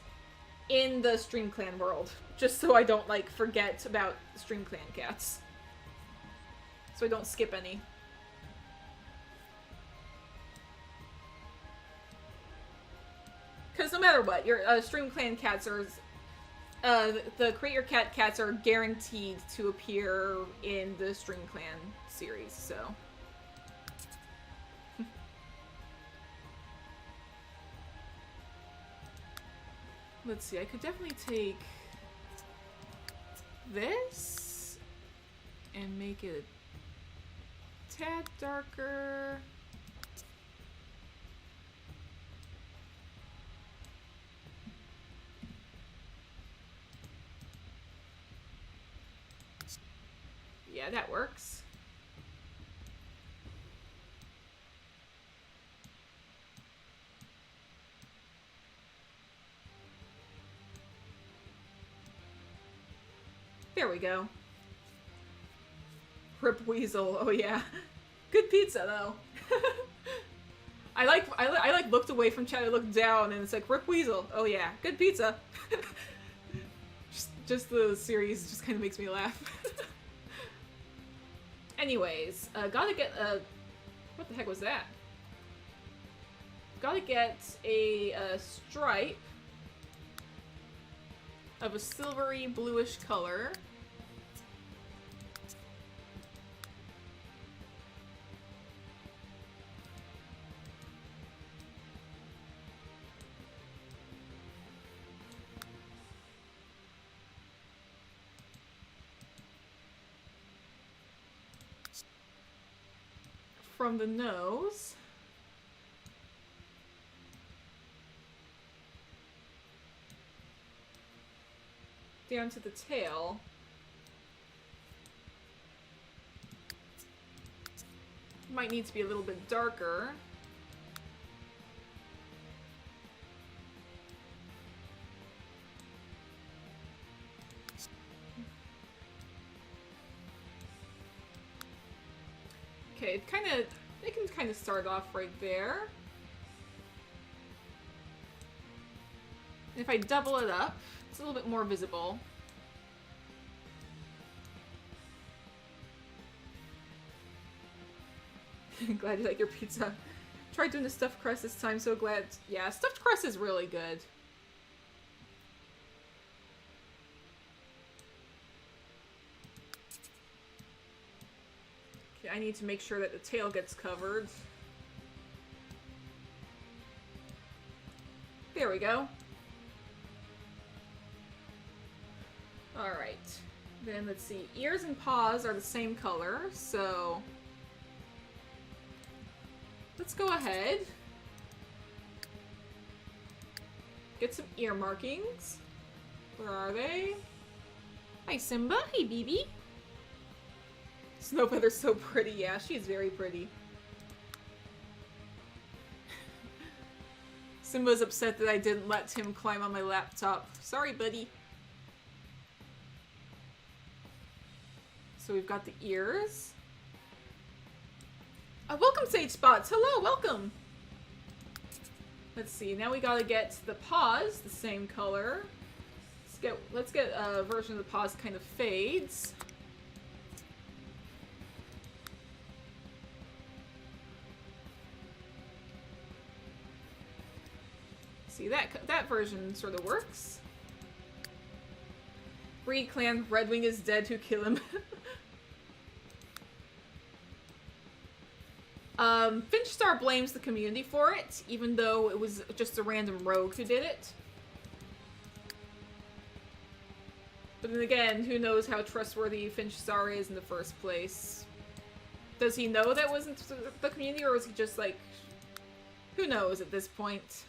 in the Stream Clan world, just so I don't, like, forget about Stream Clan cats. So I don't skip any. Because no matter what, your Stream Clan cats are... the Create Your Cat cats are guaranteed to appear in the Stream Clan series, so... Let's see, I could definitely take this and make it a tad darker. Yeah, that works. There we go. Rip Weasel. Oh yeah. Good pizza though. I like looked away from chat, I looked down and it's like Rip Weasel. Oh yeah, good pizza. just the series just kind of makes me laugh. Anyways, gotta get a... What the heck was that? Gotta get a stripe of a silvery bluish color. From the nose. Down to the tail. Might need to be a little bit darker. Okay, it can kind of start off right there. And if I double it up, it's a little bit more visible. Glad you like your pizza. Tried doing the stuffed crust this time, so glad. Yeah, stuffed crust is really good. Okay, I need to make sure that the tail gets covered. There we go. Alright. Then let's see. Ears and paws are the same color, so... Let's go ahead. Get some ear markings. Where are they? Hi Simba. Hey BB. Snowfeather's so pretty. Yeah, she's very pretty. Simba's upset that I didn't let him climb on my laptop. Sorry, buddy. So we've got the ears. Welcome, Sage Spots. Hello, welcome. Let's see. Now we gotta get the paws the same color. Let's get a version of the paws kind of fades. See, that version sort of works. Breed clan, Redwing is dead, who kill him? Finchstar blames the community for it, even though it was just a random rogue who did it. But then again, who knows how trustworthy Finchstar is in the first place? Does he know that wasn't the community, or is he just like... Who knows at this point?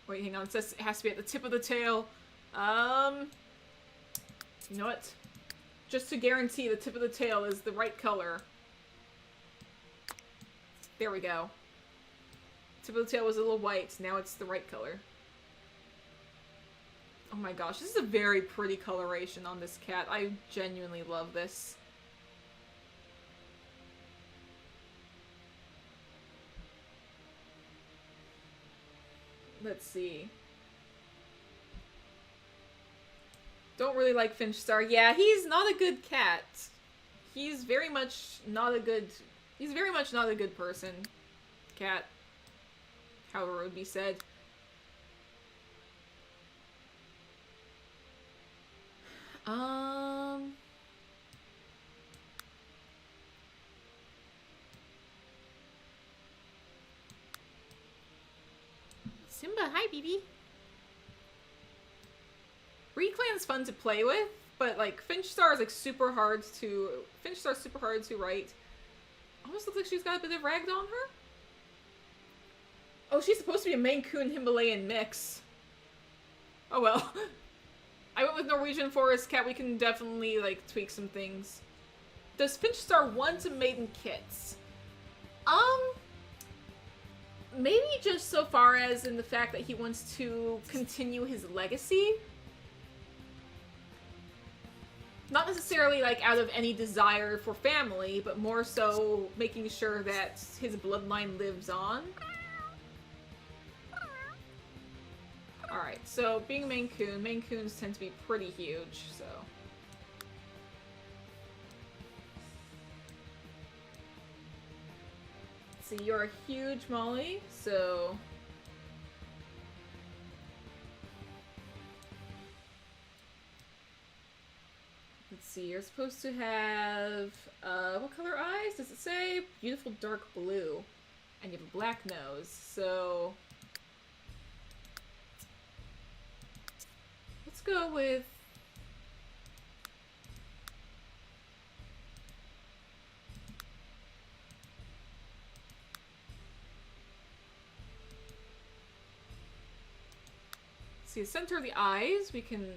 Wait, hang on. It says it has to be at the tip of the tail. You know what? Just to guarantee the tip of the tail is the right color. There we go. Tip of the tail was a little white. Now it's the right color. Oh my gosh, this is a very pretty coloration on this cat. I genuinely love this. Let's see. Don't really like Finchstar. Yeah, he's not a good cat. He's very much not a good... He's very much not a good person. Cat. However it would be said. Simba, hi, BB. Reclan's fun to play with, but like Finchstar is like super hard to write. Almost looks like she's got a bit of ragged on her. Oh, she's supposed to be a Maine Coon Himalayan mix. Oh well. I went with Norwegian Forest Cat. We can definitely like tweak some things. Does Finchstar want a maiden kits? Maybe just so far as in the fact that he wants to continue his legacy. Not necessarily like out of any desire for family, but more so making sure that his bloodline lives on. Alright, so being a Maine Coons tend to be pretty huge, so... So you're a huge Molly, so... Let's see, you're supposed to have, what color eyes? Does it say? Beautiful dark blue. And you have a black nose, so... Let's go with... See, the center of the eyes, we can,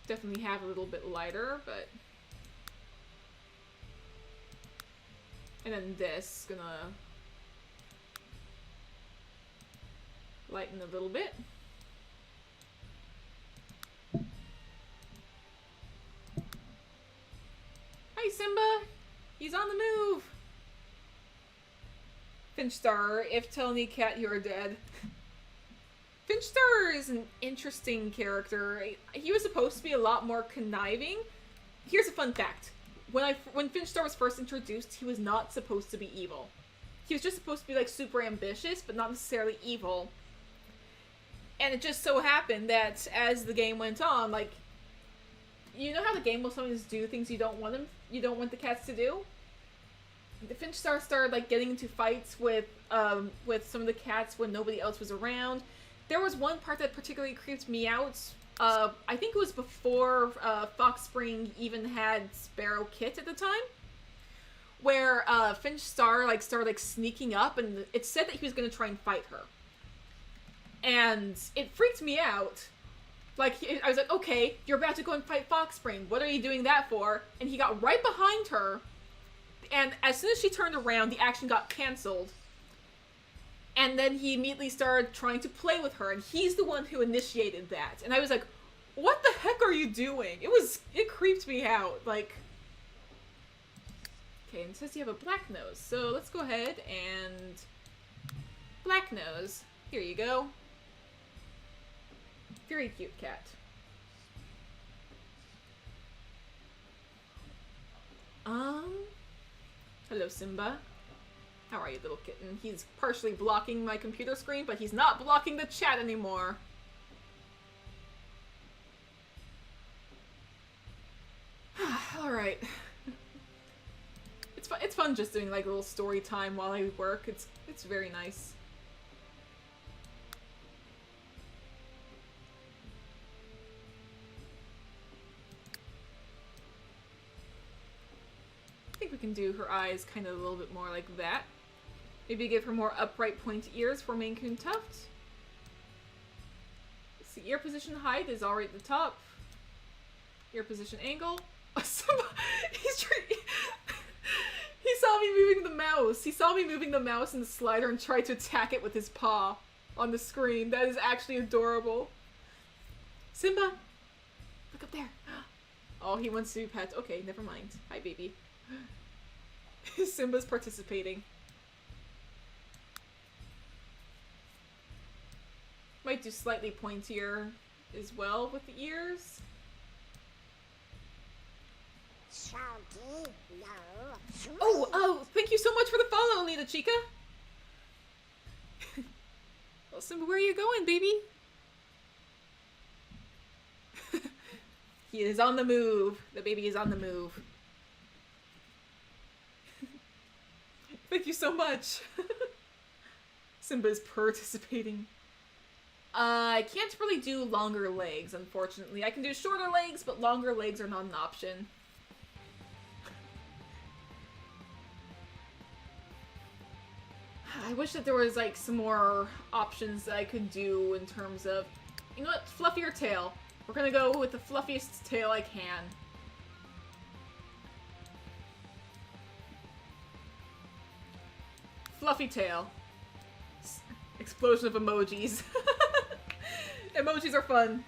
definitely have a little bit lighter, but... And then this, gonna... lighten a little bit. Hi, Simba! He's on the move! Finchstar, if Tony Cat, you're dead. Finchstar is an interesting character. He was supposed to be a lot more conniving. Here's a fun fact. When Finchstar was first introduced, he was not supposed to be evil. He was just supposed to be, like, super ambitious, but not necessarily evil. And it just so happened that as the game went on, like, you know how the game will sometimes do things you don't want the cats to do? The Finchstar started, like, getting into fights with some of the cats when nobody else was around. There was one part that particularly creeped me out. I think it was before Fox Spring even had Sparrow Kit at the time, where Finchstar, like, started, like, sneaking up, and it said that he was going to try and fight her. And it freaked me out. Like, I was like, okay, you're about to go and fight Fox Spring. What are you doing that for? And he got right behind her. And as soon as she turned around, the action got cancelled. And then he immediately started trying to play with her, and he's the one who initiated that. And I was like, what the heck are you doing? It creeped me out. Like, okay, and it says you have a black nose. So let's go ahead and black nose. Here you go. Very cute cat. Hello, Simba. How are you, little kitten? He's partially blocking my computer screen, but he's not blocking the chat anymore. Alright. It's fun just doing, like, a little story time while I work. It's very nice. I think we can do her eyes kind of a little bit more like that. Maybe give her more upright pointy ears for Maine Coon Tuft. See, ear position height is already at the top. Ear position angle. He saw me moving the mouse. He saw me moving the mouse in the slider and tried to attack it with his paw on the screen. That is actually adorable. Simba! Look up there. Oh, he wants to be pet. Okay, never mind. Hi, baby. Simba's participating. Might do slightly pointier as well with the ears. Oh, thank you so much for the follow, Lita Chica. Well, Simba, where are you going, baby? He is on the move. The baby is on the move. Thank you so much. Simba's participating. I can't really do longer legs, unfortunately. I can do shorter legs, but longer legs are not an option. I wish that there was, like, some more options that I could do in terms of... You know what? Fluffier tail. We're gonna go with the fluffiest tail I can. Fluffy tail. Explosion of emojis. Emojis are fun.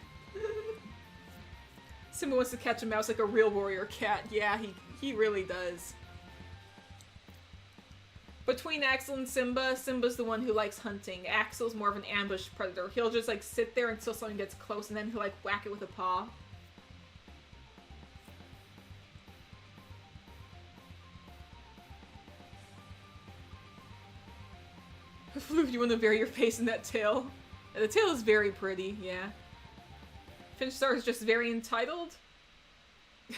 Simba wants to catch a mouse like a real warrior cat. Yeah, he really does. Between Axel and Simba, Simba's the one who likes hunting. Axel's more of an ambush predator. He'll just like sit there until someone gets close and then he'll like whack it with a paw. Floof, you want to bury your face in that tail? The tail is very pretty, yeah. Finchstar is just very entitled.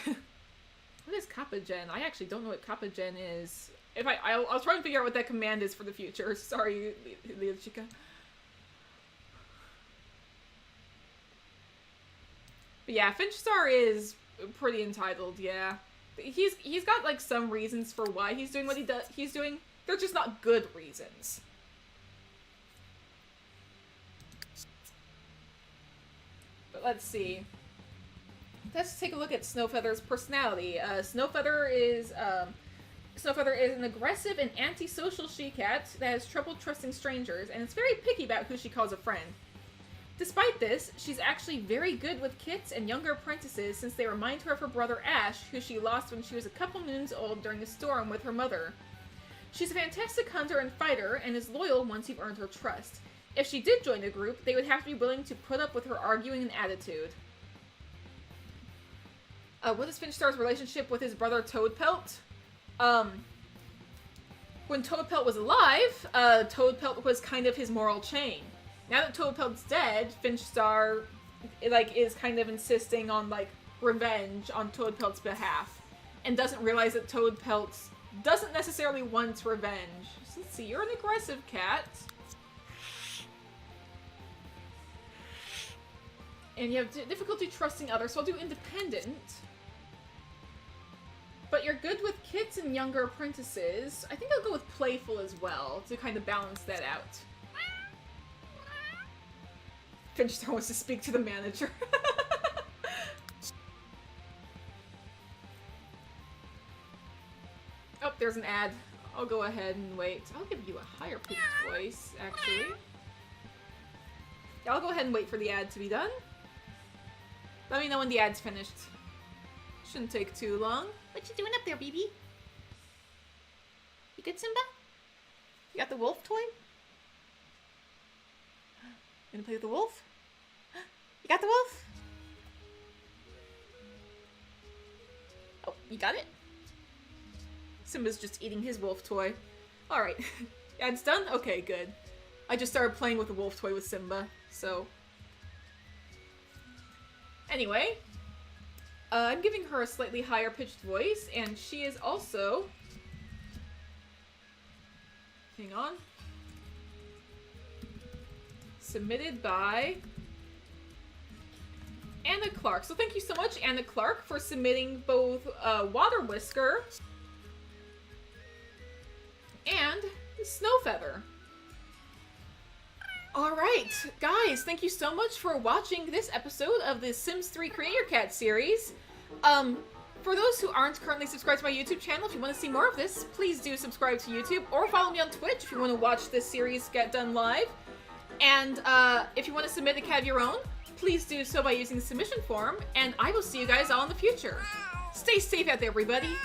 What is Kappa Gen? I actually don't know what Kappa Gen is. If I'll try and figure out what that command is for the future. Sorry, Lita Chica. But yeah, Finchstar is pretty entitled, yeah. He's got like some reasons for why he's doing what he's doing. They're just not good reasons. But let's see. Let's take a look at Snowfeather's personality. Snowfeather is an aggressive and antisocial she-cat that has trouble trusting strangers, and is very picky about who she calls a friend. Despite this, she's actually very good with kits and younger apprentices since they remind her of her brother Ash, who she lost when she was a couple moons old during a storm with her mother. She's a fantastic hunter and fighter, and is loyal once you've earned her trust. If she did join a group, they would have to be willing to put up with her arguing and attitude. What is Finchstar's relationship with his brother Toadpelt? When Toadpelt was alive, Toadpelt was kind of his moral chain. Now that Toadpelt's dead, Finchstar, like, is kind of insisting on, like, revenge on Toadpelt's behalf. And doesn't realize that Toadpelt doesn't necessarily want revenge. So let's see, you're an aggressive cat. And you have difficulty trusting others, so I'll do independent. But you're good with kids and younger apprentices. I think I'll go with playful as well, to kind of balance that out. Finchstar wants to speak to the manager. Oh, there's an ad. I'll go ahead and wait. I'll give you a higher pitched voice, actually. Yeah, I'll go ahead and wait for the ad to be done. Let me know when the ad's finished. Shouldn't take too long. What you doing up there, baby? You good, Simba? You got the wolf toy? Gonna play with the wolf? You got the wolf? Oh, you got it? Simba's just eating his wolf toy. Alright. Ad's done? Okay, good. I just started playing with the wolf toy with Simba, so... Anyway, I'm giving her a slightly higher pitched voice, and she is also... Hang on. Submitted by... Anna Clark. So thank you so much, Anna Clark, for submitting both Water Whisker and Snowfeather. Alright, guys, thank you so much for watching this episode of the Sims 3 Create Your Cat series. For those who aren't currently subscribed to my YouTube channel, if you want to see more of this, please do subscribe to YouTube, or follow me on Twitch if you want to watch this series get done live. And if you want to submit a cat of your own, please do so by using the submission form, and I will see you guys all in the future. Stay safe out there, everybody.